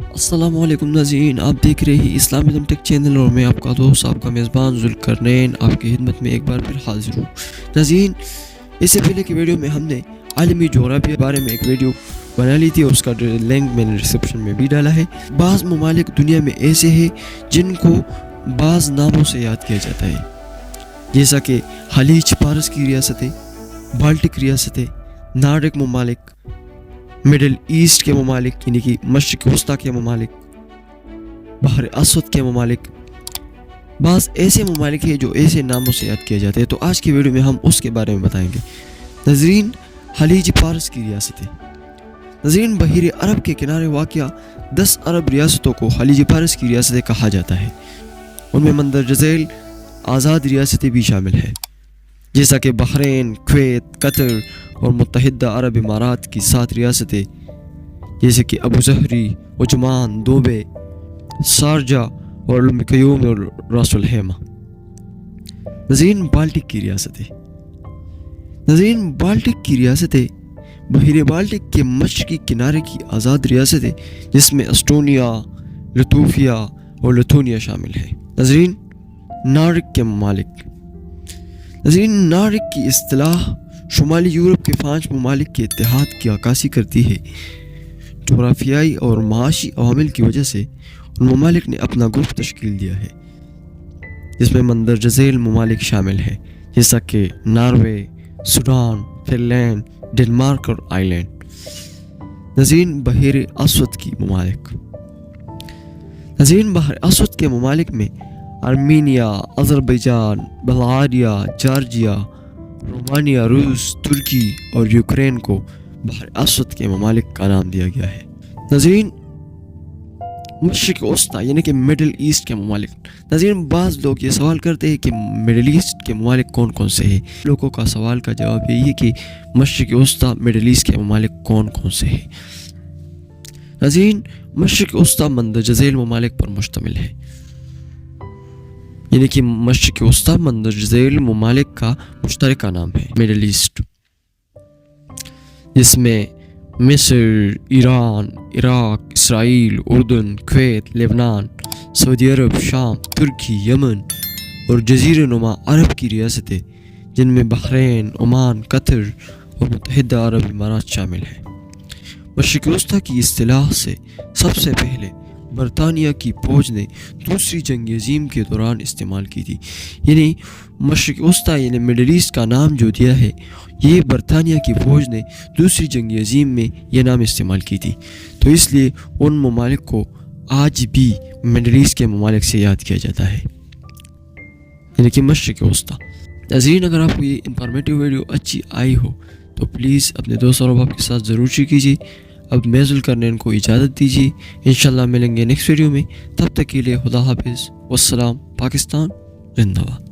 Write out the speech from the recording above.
अस्सलाम वालेकुम नाज़रीन, आप देख रहे हैं इस्लामिज़म टेक चैनल और मैं आपका दोस्त आपका मेज़बान ज़ुल्करनैन आपकी खिदमत में एक बार फिर हाजिर हूँ। नाज़रीन, इससे पहले की वीडियो में हमने आलमी जोग्राफिया के बारे में एक वीडियो बना ली थी और उसका लिंक मैंने डिस्क्रिप्शन में भी डाला है। बाज़ ममालिक दुनिया में ऐसे हैं जिनको बाज़ नामों से याद किया जाता है, जैसा कि खलीज फारस की रियासतें, बाल्टिक रियासतें, नार्डिक ममालिक, मिडल ईस्ट के ममालिक यानी कि मशरिक़ वस्ता के ममालिक, बहर असवद के ममालिक। बाज़ ऐसे ममालिक हैं जो ऐसे नामों से याद किए जाते हैं, तो आज की वीडियो में हम उसके बारे में बताएंगे। नाज़रीन, खलीज फारस की रियासतें। नाज़रीन, बहर अरब के किनारे वाक़या 10 अरब रियासतों को खलीज फारस की रियासतें कहा जाता है। उनमें मंदरजा झैल आज़ाद रियासतें भी शामिल हैं, जैसा कि बहरीन, कुवैत, कतर और मुत्तहिदा अरब इमारात की 7 रियासतें, जैसे कि अबू ज़हरी, उजमान, दुबई, शारजा और उल-कयूम और रास अल खैमा। नाज़रीन, बाल्टिक की रियासतें। नाज़रीन, बाल्टिक की रियासतें बहर बाल्टिक के मशरक़ी किनारे की आज़ाद रियासतें, जिसमें एस्टोनिया, लिथुआनिया और लिथुआनिया शामिल है। नाज़रीन, नार्डिक के ममालिक। नाज़रीन, नार्डिक की इस्तिलाह शुमाली यूरोप के 5 ममालिक के इत्तेहाद की अक्कासी करती है। जोग्राफियाई और माशी अवामिल की वजह से उन ममालिक ने अपना ग्रुप तश्कील दिया है, जिसमें मंदरजा झैल ममालिक शामिल है, जैसा कि नॉर्वे, सूडान, फिनलैंड, डेनमार्क और आयरलैंड। नाज़रीन, बहर असवद की ममालिक। नाज़रीन, बहर असवद के ममालिक में Armenia, Azerbaijan, Bulgaria, Georgia, Romania, रूस, तुर्की और यूक्रेन को बहर असवद के ममालिक का नाम दिया गया है। नाज़रीन, मशरिक़ वस्ता यानी कि मिडल ईस्ट के ममालिक। नाज़रीन, बाज़ लोग ये सवाल करते हैं कि मिडल ईस्ट के ममालिक कौन कौन से हैं। लोगों का सवाल का जवाब यही है कि मशरिक़ वस्ता मिडल ईस्ट के ममालिक कौन कौन से हैं। नाज़रीन, मशरिक़ वस्ता मंदरजा झैल ममालिक पर मुश्तमिल है, यानी कि मशरिक़ वस्ता मंदरजा झैल ममालिक का मुश्तरका नाम है मिडल ईस्ट, जिसमें मिस्र, ईरान, इराक, इसराइल, उर्दन, कुवैत, लेबनान, सऊदी अरब, शाम, तुर्की, यमन और जज़ीरा नुमा अरब की रियासतें, जिनमें बहरीन, ओमान, कतर और मुत्तहिदा अरब इमारात शामिल हैं। मशरिक़ वस्ता की इस्तिलाह से सबसे पहले बरतानिया की फ़ौज ने दूसरी जंग अज़ीम के दौरान इस्तेमाल की थी। यानी मशरिक़ वस्ता यानी मिडल ईस्ट का नाम जो दिया है, ये बरतानिया की फ़ौज ने दूसरी जंग अज़ीम में यह नाम इस्तेमाल की थी, तो इसलिए उन ममालिक को आज भी मिडल ईस्ट के ममालिक से याद किया जाता है, यानी कि मशरिक़ वस्ता। नाज़रीन, अगर आपको ये इंफॉर्मेटिव वीडियो अच्छी आई हो तो प्लीज़ अपने दोस्त और अहबाब के साथ ज़रूर शेयर कीजिए। अब मैं ज़ुल्करनैन को इजाज़त दीजिए, इंशाल्लाह मिलेंगे नेक्स्ट वीडियो में। तब तक के लिए खुदा हाफिज़, वस्सलाम, पाकिस्तान जिंदाबाद।